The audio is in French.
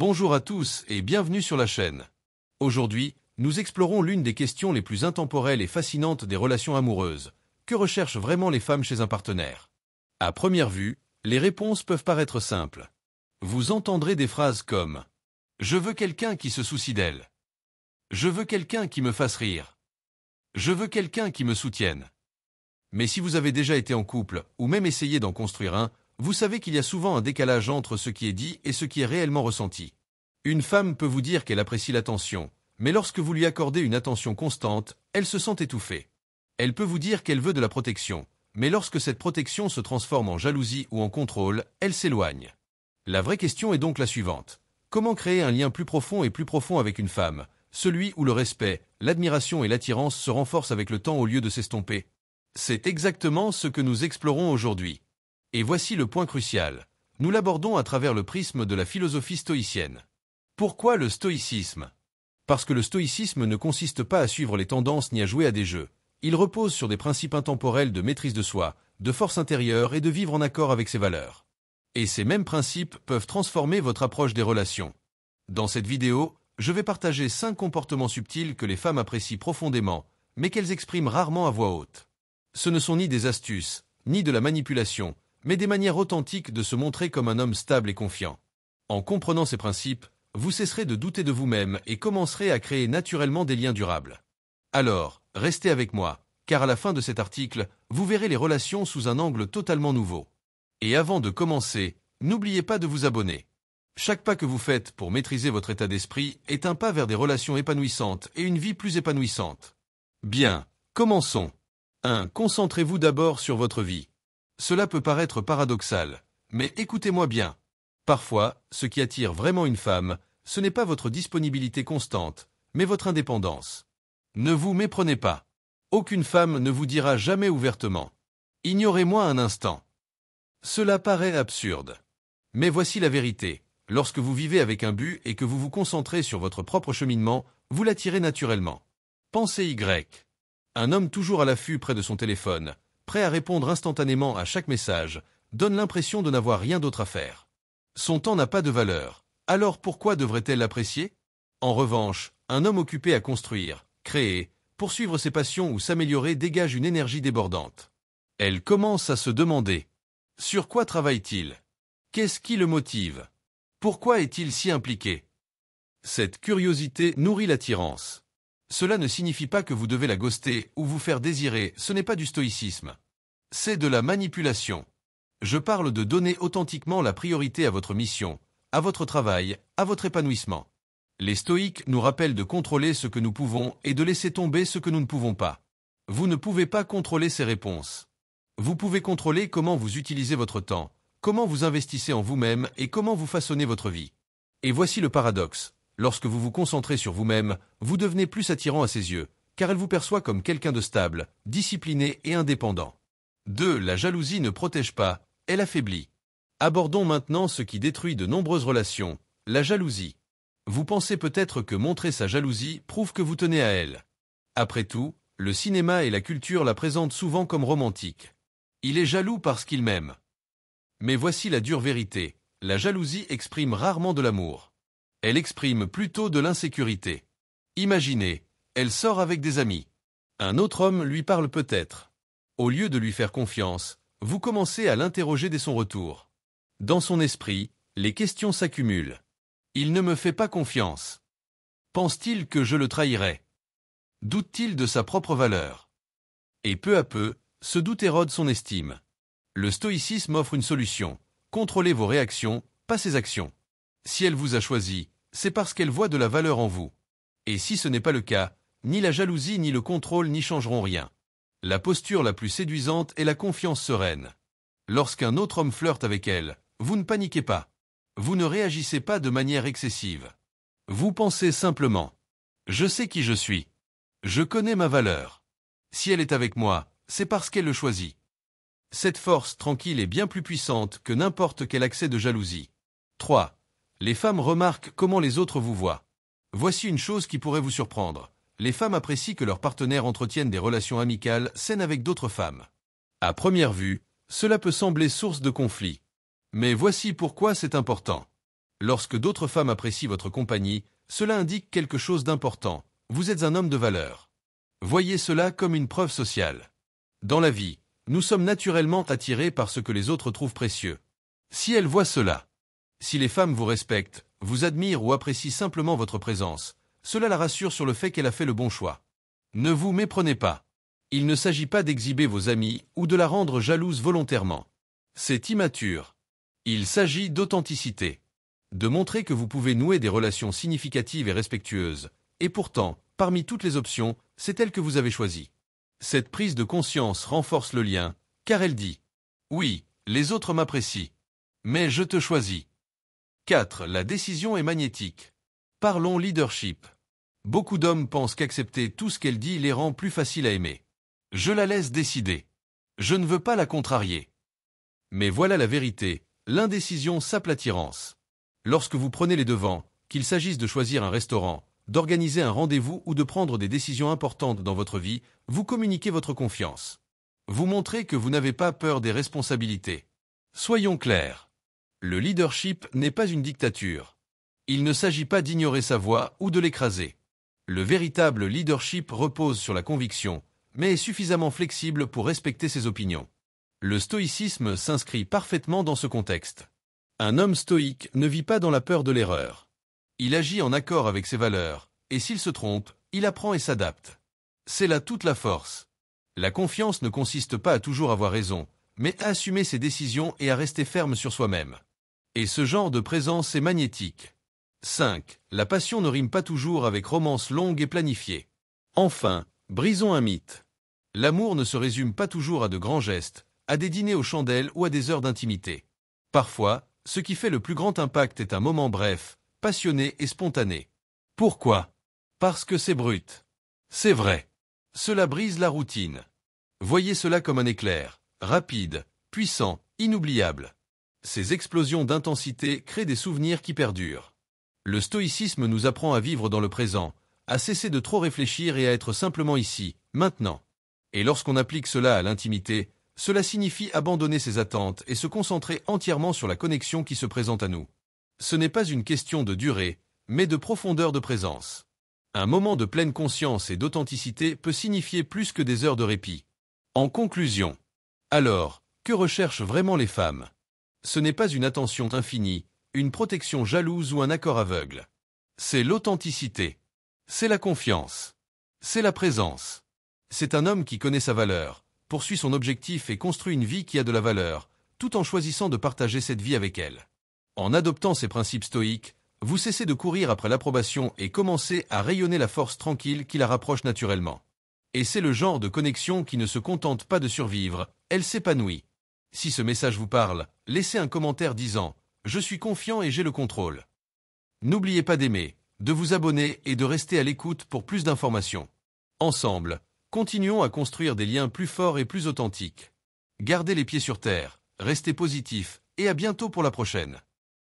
Bonjour à tous et bienvenue sur la chaîne. Aujourd'hui, nous explorons l'une des questions les plus intemporelles et fascinantes des relations amoureuses. Que recherchent vraiment les femmes chez un partenaire? À première vue, les réponses peuvent paraître simples. Vous entendrez des phrases comme « Je veux quelqu'un qui se soucie d'elle »,« Je veux quelqu'un qui me fasse rire »,« Je veux quelqu'un qui me soutienne ». Mais si vous avez déjà été en couple, ou même essayé d'en construire un, vous savez qu'il y a souvent un décalage entre ce qui est dit et ce qui est réellement ressenti. Une femme peut vous dire qu'elle apprécie l'attention, mais lorsque vous lui accordez une attention constante, elle se sent étouffée. Elle peut vous dire qu'elle veut de la protection, mais lorsque cette protection se transforme en jalousie ou en contrôle, elle s'éloigne. La vraie question est donc la suivante. Comment créer un lien plus profond et plus profond avec une femme, celui où le respect, l'admiration et l'attirance se renforcent avec le temps au lieu de s'estomper? C'est exactement ce que nous explorons aujourd'hui. Et voici le point crucial. Nous l'abordons à travers le prisme de la philosophie stoïcienne. Pourquoi le stoïcisme? Parce que le stoïcisme ne consiste pas à suivre les tendances ni à jouer à des jeux. Il repose sur des principes intemporels de maîtrise de soi, de force intérieure et de vivre en accord avec ses valeurs. Et ces mêmes principes peuvent transformer votre approche des relations. Dans cette vidéo, je vais partager 5 comportements subtils que les femmes apprécient profondément, mais qu'elles expriment rarement à voix haute. Ce ne sont ni des astuces, ni de la manipulation, mais des manières authentiques de se montrer comme un homme stable et confiant. En comprenant ces principes, vous cesserez de douter de vous-même et commencerez à créer naturellement des liens durables. Alors, restez avec moi, car à la fin de cet article, vous verrez les relations sous un angle totalement nouveau. Et avant de commencer, n'oubliez pas de vous abonner. Chaque pas que vous faites pour maîtriser votre état d'esprit est un pas vers des relations épanouissantes et une vie plus épanouissante. Bien, commençons. 1. Concentrez-vous d'abord sur votre vie. Cela peut paraître paradoxal, mais écoutez-moi bien. Parfois, ce qui attire vraiment une femme, ce n'est pas votre disponibilité constante, mais votre indépendance. Ne vous méprenez pas. Aucune femme ne vous dira jamais ouvertement « Ignorez-moi un instant ». Cela paraît absurde. Mais voici la vérité. Lorsque vous vivez avec un but et que vous vous concentrez sur votre propre cheminement, vous l'attirez naturellement. Pensez Y. Un homme toujours à l'affût près de son téléphone, prêt à répondre instantanément à chaque message, donne l'impression de n'avoir rien d'autre à faire. Son temps n'a pas de valeur. Alors pourquoi devrait-elle l'apprécier? En revanche, un homme occupé à construire, créer, poursuivre ses passions ou s'améliorer dégage une énergie débordante. Elle commence à se demander « Sur quoi travaille-t-il? Qu'est-ce qui le motive? Pourquoi est-il si impliqué ?» Cette curiosité nourrit l'attirance. Cela ne signifie pas que vous devez la ghoster ou vous faire désirer, ce n'est pas du stoïcisme. C'est de la manipulation. Je parle de donner authentiquement la priorité à votre mission, à votre travail, à votre épanouissement. Les stoïques nous rappellent de contrôler ce que nous pouvons et de laisser tomber ce que nous ne pouvons pas. Vous ne pouvez pas contrôler ces réponses. Vous pouvez contrôler comment vous utilisez votre temps, comment vous investissez en vous-même et comment vous façonnez votre vie. Et voici le paradoxe. Lorsque vous vous concentrez sur vous-même, vous devenez plus attirant à ses yeux, car elle vous perçoit comme quelqu'un de stable, discipliné et indépendant. 2. La jalousie ne protège pas, elle affaiblit. Abordons maintenant ce qui détruit de nombreuses relations, la jalousie. Vous pensez peut-être que montrer sa jalousie prouve que vous tenez à elle. Après tout, le cinéma et la culture la présentent souvent comme romantique. Il est jaloux parce qu'il m'aime. Mais voici la dure vérité, la jalousie exprime rarement de l'amour. Elle exprime plutôt de l'insécurité. Imaginez, elle sort avec des amis. Un autre homme lui parle peut-être. Au lieu de lui faire confiance, vous commencez à l'interroger dès son retour. Dans son esprit, les questions s'accumulent. Il ne me fait pas confiance. Pense-t-il que je le trahirai? Doute-t-il de sa propre valeur? Et peu à peu, ce doute érode son estime. Le stoïcisme offre une solution. Contrôlez vos réactions, pas ses actions. Si elle vous a choisi, c'est parce qu'elle voit de la valeur en vous. Et si ce n'est pas le cas, ni la jalousie ni le contrôle n'y changeront rien. La posture la plus séduisante est la confiance sereine. Lorsqu'un autre homme flirte avec elle, vous ne paniquez pas. Vous ne réagissez pas de manière excessive. Vous pensez simplement « Je sais qui je suis. Je connais ma valeur. Si elle est avec moi, c'est parce qu'elle le choisit. » Cette force tranquille est bien plus puissante que n'importe quel accès de jalousie. 3. Les femmes remarquent comment les autres vous voient. Voici une chose qui pourrait vous surprendre. Les femmes apprécient que leurs partenaires entretiennent des relations amicales saines avec d'autres femmes. À première vue, cela peut sembler source de conflit. Mais voici pourquoi c'est important. Lorsque d'autres femmes apprécient votre compagnie, cela indique quelque chose d'important. Vous êtes un homme de valeur. Voyez cela comme une preuve sociale. Dans la vie, nous sommes naturellement attirés par ce que les autres trouvent précieux. Si elles voient cela, si les femmes vous respectent, vous admirent ou apprécient simplement votre présence, cela la rassure sur le fait qu'elle a fait le bon choix. Ne vous méprenez pas. Il ne s'agit pas d'exhiber vos amis ou de la rendre jalouse volontairement. C'est immature. Il s'agit d'authenticité. De montrer que vous pouvez nouer des relations significatives et respectueuses. Et pourtant, parmi toutes les options, c'est elle que vous avez choisie. Cette prise de conscience renforce le lien, car elle dit « Oui, les autres m'apprécient. Mais je te choisis. » 4. La décision est magnétique. Parlons leadership. Beaucoup d'hommes pensent qu'accepter tout ce qu'elle dit les rend plus faciles à aimer. Je la laisse décider. Je ne veux pas la contrarier. Mais voilà la vérité, l'indécision sape l'attirance. Lorsque vous prenez les devants, qu'il s'agisse de choisir un restaurant, d'organiser un rendez-vous ou de prendre des décisions importantes dans votre vie, vous communiquez votre confiance. Vous montrez que vous n'avez pas peur des responsabilités. Soyons clairs. Le leadership n'est pas une dictature. Il ne s'agit pas d'ignorer sa voix ou de l'écraser. Le véritable leadership repose sur la conviction, mais est suffisamment flexible pour respecter ses opinions. Le stoïcisme s'inscrit parfaitement dans ce contexte. Un homme stoïque ne vit pas dans la peur de l'erreur. Il agit en accord avec ses valeurs, et s'il se trompe, il apprend et s'adapte. C'est là toute la force. La confiance ne consiste pas à toujours avoir raison, mais à assumer ses décisions et à rester ferme sur soi-même. Et ce genre de présence est magnétique. 5. La passion ne rime pas toujours avec romance longue et planifiée. Enfin, brisons un mythe. L'amour ne se résume pas toujours à de grands gestes, à des dîners aux chandelles ou à des heures d'intimité. Parfois, ce qui fait le plus grand impact est un moment bref, passionné et spontané. Pourquoi? Parce que c'est brut. C'est vrai. Cela brise la routine. Voyez cela comme un éclair, rapide, puissant, inoubliable. Ces explosions d'intensité créent des souvenirs qui perdurent. Le stoïcisme nous apprend à vivre dans le présent, à cesser de trop réfléchir et à être simplement ici, maintenant. Et lorsqu'on applique cela à l'intimité, cela signifie abandonner ses attentes et se concentrer entièrement sur la connexion qui se présente à nous. Ce n'est pas une question de durée, mais de profondeur de présence. Un moment de pleine conscience et d'authenticité peut signifier plus que des heures de répit. En conclusion, alors, que recherchent vraiment les femmes? Ce n'est pas une attention infinie, une protection jalouse ou un accord aveugle. C'est l'authenticité. C'est la confiance. C'est la présence. C'est un homme qui connaît sa valeur, poursuit son objectif et construit une vie qui a de la valeur, tout en choisissant de partager cette vie avec elle. En adoptant ces principes stoïques, vous cessez de courir après l'approbation et commencez à rayonner la force tranquille qui la rapproche naturellement. Et c'est le genre de connexion qui ne se contente pas de survivre, elle s'épanouit. Si ce message vous parle, laissez un commentaire disant « Je suis confiant et j'ai le contrôle ». N'oubliez pas d'aimer, de vous abonner et de rester à l'écoute pour plus d'informations. Ensemble, continuons à construire des liens plus forts et plus authentiques. Gardez les pieds sur terre, restez positifs et à bientôt pour la prochaine.